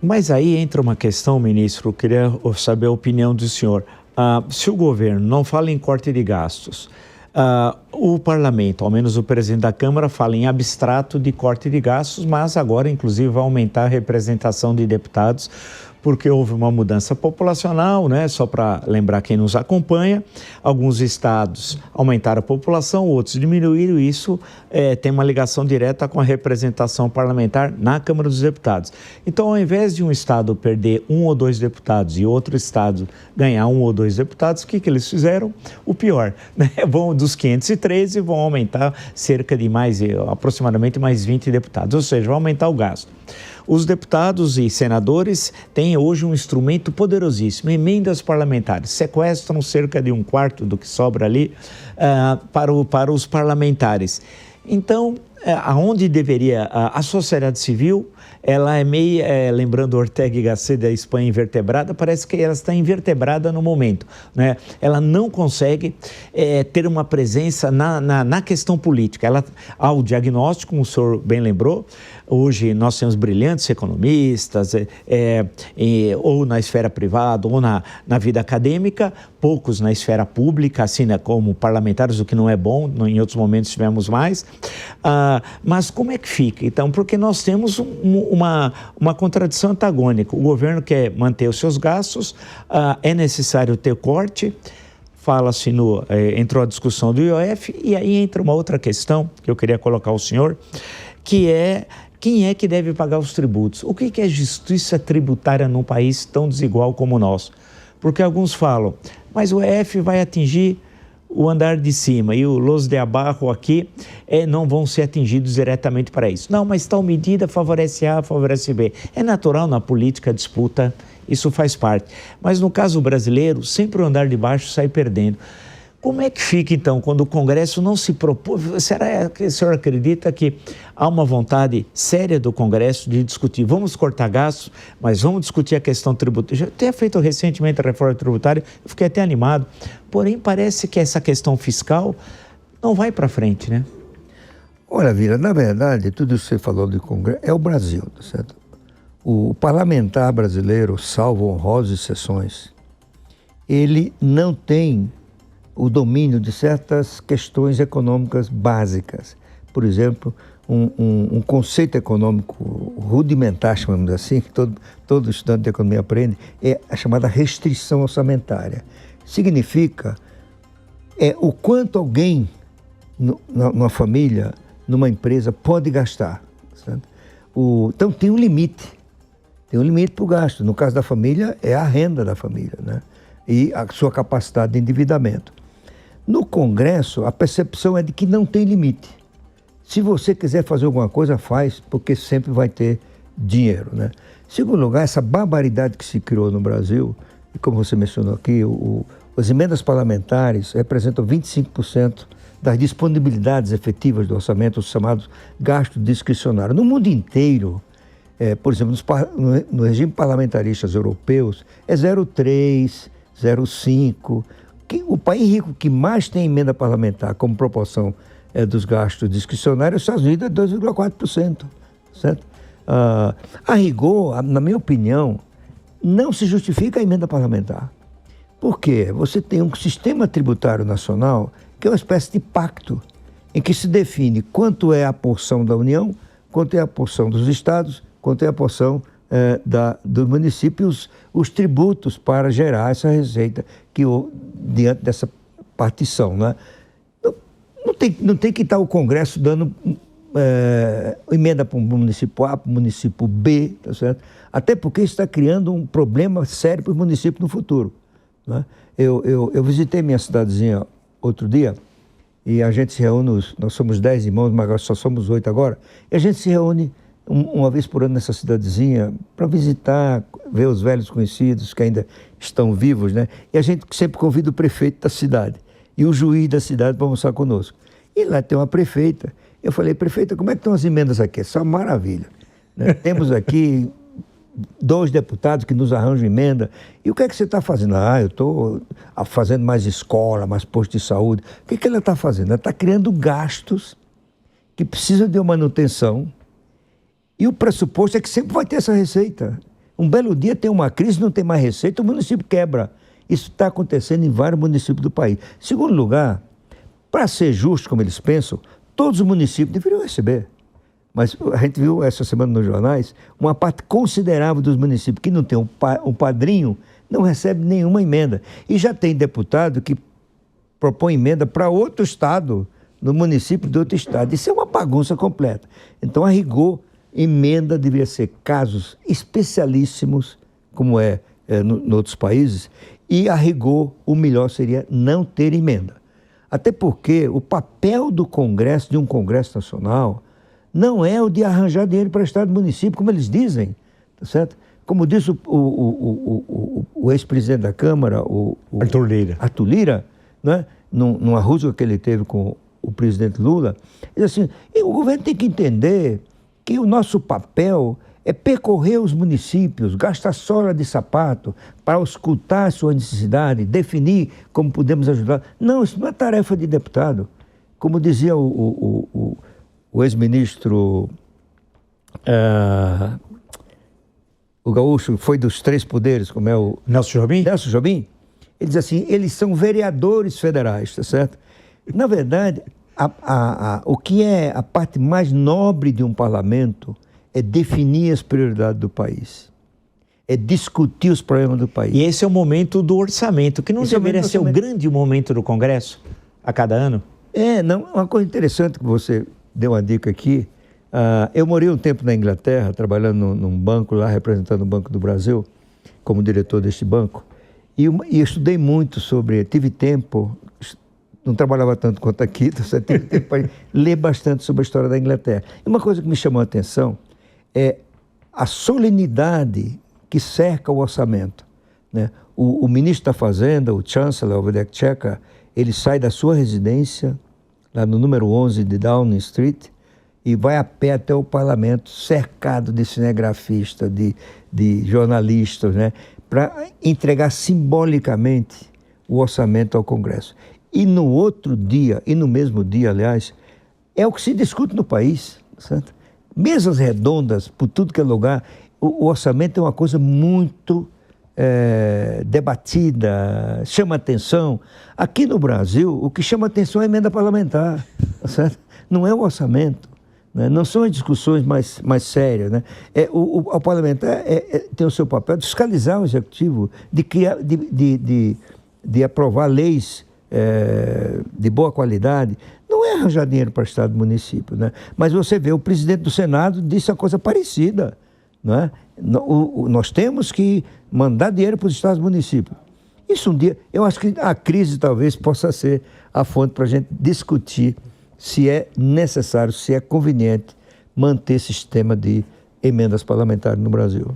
Mas aí entra uma questão, ministro, eu queria saber a opinião do senhor. Se o governo não fala em corte de gastos, o parlamento, ao menos o presidente da Câmara, fala em abstrato de corte de gastos, mas agora, inclusive, vai aumentar a representação de deputados, porque houve uma mudança populacional, né? Só para lembrar quem nos acompanha, alguns estados aumentaram a população, outros diminuíram, e isso tem uma ligação direta com a representação parlamentar na Câmara dos Deputados. Então, ao invés de um estado perder 1 ou 2 deputados e outro estado ganhar 1 ou 2 deputados, o que eles fizeram? O pior, né? Vão dos 513, vão aumentar cerca de aproximadamente mais 20 deputados, ou seja, vai aumentar o gasto. Os deputados e senadores têm hoje um instrumento poderosíssimo, emendas parlamentares, sequestram cerca de 1/4 do que sobra ali para os parlamentares. Então, aonde deveria, a sociedade civil, ela é meio, lembrando Ortega y Gasset da Espanha invertebrada, parece que ela está invertebrada no momento, né? Ela não consegue ter uma presença na questão política. Há o diagnóstico, como o senhor bem lembrou, hoje nós temos brilhantes economistas, ou na esfera privada, ou na vida acadêmica, poucos na esfera pública, assim, né, como parlamentares, o que não é bom, em outros momentos tivemos mais. Mas como é que fica? Então, porque nós temos uma contradição antagônica. O governo quer manter os seus gastos, é necessário ter corte, fala-se entrou a discussão do IOF, e aí entra uma outra questão que eu queria colocar ao senhor, que é: quem é que deve pagar os tributos? O que é justiça tributária num país tão desigual como o nosso? Porque alguns falam, mas o EF vai atingir o andar de cima e os de abaixo aqui não vão ser atingidos diretamente para isso. Não, mas tal medida favorece A, favorece B. É natural na política a disputa, isso faz parte. Mas no caso brasileiro, sempre o andar de baixo sai perdendo. Como é que fica, então, quando o Congresso não se propôs? Será que o senhor acredita que há uma vontade séria do Congresso de discutir? Vamos cortar gastos, mas vamos discutir a questão tributária. Já tenho feito recentemente a reforma tributária, eu fiquei até animado. Porém, parece que essa questão fiscal não vai para frente, né? Olha, Vila, na verdade, tudo isso que você falou do Congresso é o Brasil, tá certo? O parlamentar brasileiro, salvo honrosas exceções, ele não tem o domínio de certas questões econômicas básicas. Por exemplo, um conceito econômico rudimentar, chamamos assim, que todo estudante de economia aprende, é a chamada restrição orçamentária. Significa o quanto alguém, numa família, numa empresa, pode gastar. Certo? Então tem um limite para o gasto. No caso da família, é a renda da família, né? E a sua capacidade de endividamento. No Congresso, a percepção é de que não tem limite. Se você quiser fazer alguma coisa, faz, porque sempre vai ter dinheiro, né? Em segundo lugar, essa barbaridade que se criou no Brasil, e como você mencionou aqui, as emendas parlamentares representam 25% das disponibilidades efetivas do orçamento, os chamados gastos discricionários. No mundo inteiro, por exemplo, no regime parlamentaristas europeus, é 0,3%, 0,5%. O país rico que mais tem emenda parlamentar como proporção dos gastos discricionários, os Estados Unidos é 2,4%. Certo? A rigor, na minha opinião, não se justifica a emenda parlamentar. Por quê? Você tem um sistema tributário nacional que é uma espécie de pacto, em que se define quanto é a porção da União, quanto é a porção dos estados, quanto é a porção dos municípios, os tributos para gerar essa receita diante dessa partição, né? Não tem que estar o Congresso dando emenda para o município A, para o município B, tá certo? Até porque isso está criando um problema sério para os municípios no futuro, né? Eu visitei minha cidadezinha outro dia e a gente se reúne, nós somos 10 irmãos, mas só somos 8 agora, e a gente se reúne uma vez por ano nessa cidadezinha para visitar, ver os velhos conhecidos que ainda estão vivos, né? E a gente sempre convida o prefeito da cidade e o juiz da cidade para almoçar conosco. E lá tem uma prefeita. Eu falei, prefeita, como é que estão as emendas aqui? É só maravilha, né? Temos aqui 2 deputados que nos arranjam emenda. E o que é que você está fazendo? Eu estou fazendo mais escola, mais posto de saúde. O que ela está fazendo? Ela está criando gastos que precisam de uma manutenção. E o pressuposto é que sempre vai ter essa receita. Um belo dia tem uma crise, não tem mais receita, o município quebra. Isso está acontecendo em vários municípios do país. Segundo lugar, para ser justo, como eles pensam, todos os municípios deveriam receber. Mas a gente viu essa semana nos jornais, uma parte considerável dos municípios que não tem um padrinho não recebe nenhuma emenda. E já tem deputado que propõe emenda para outro estado, no município de outro estado. Isso é uma bagunça completa. Então, a rigor, emenda deveria ser casos especialíssimos, como em outros países, e a rigor o melhor seria não ter emenda. Até porque o papel do Congresso, de um Congresso Nacional, não é o de arranjar dinheiro para estado e município, como eles dizem, tá certo? Como disse o ex-presidente da Câmara, Arthur Lira, né? Numa rusga que ele teve com o presidente Lula, ele disse assim, o governo tem que entender que o nosso papel é percorrer os municípios, gastar sola de sapato para auscultar a sua necessidade, definir como podemos ajudar. Não, isso não é tarefa de deputado. Como dizia o ex-ministro, o gaúcho, foi dos 3 poderes, como é o... Nelson Jobim? Nelson Jobim. Ele diz assim, eles são vereadores federais, tá certo? Na verdade, o que é a parte mais nobre de um parlamento é definir as prioridades do país, é discutir os problemas do país. E esse é o momento do orçamento, que não deveria ser o grande momento do Congresso a cada ano? Não, uma coisa interessante que você deu uma dica aqui, eu morei um tempo na Inglaterra, trabalhando num banco lá, representando o Banco do Brasil, como diretor deste banco, e estudei muito tive tempo, não trabalhava tanto quanto aqui, tive tempo para ler bastante sobre a história da Inglaterra. E uma coisa que me chamou a atenção é a solenidade que cerca o orçamento, né? O ministro da Fazenda, o Chancellor of the Exchequer, ele sai da sua residência, lá no número 11 de Downing Street, e vai a pé até o parlamento, cercado de cinegrafistas, de jornalistas, né? Para entregar simbolicamente o orçamento ao Congresso. E no outro dia, e no mesmo dia, aliás, é o que se discute no país, certo? Mesas redondas, por tudo que é lugar, o orçamento é uma coisa muito debatida, chama atenção. Aqui no Brasil, o que chama atenção é a emenda parlamentar, certo? Não é o orçamento, né? Não são as discussões mais sérias, né? O parlamentar tem o seu papel de fiscalizar o executivo, de aprovar leis de boa qualidade. Não é arranjar dinheiro para o Estado e município, né? Mas você vê, o presidente do Senado disse uma coisa parecida, não é? Nós temos que mandar dinheiro para os estados e municípios. Isso um dia, eu acho que a crise talvez possa ser a fonte para a gente discutir se é necessário, se é conveniente manter esse sistema de emendas parlamentares no Brasil.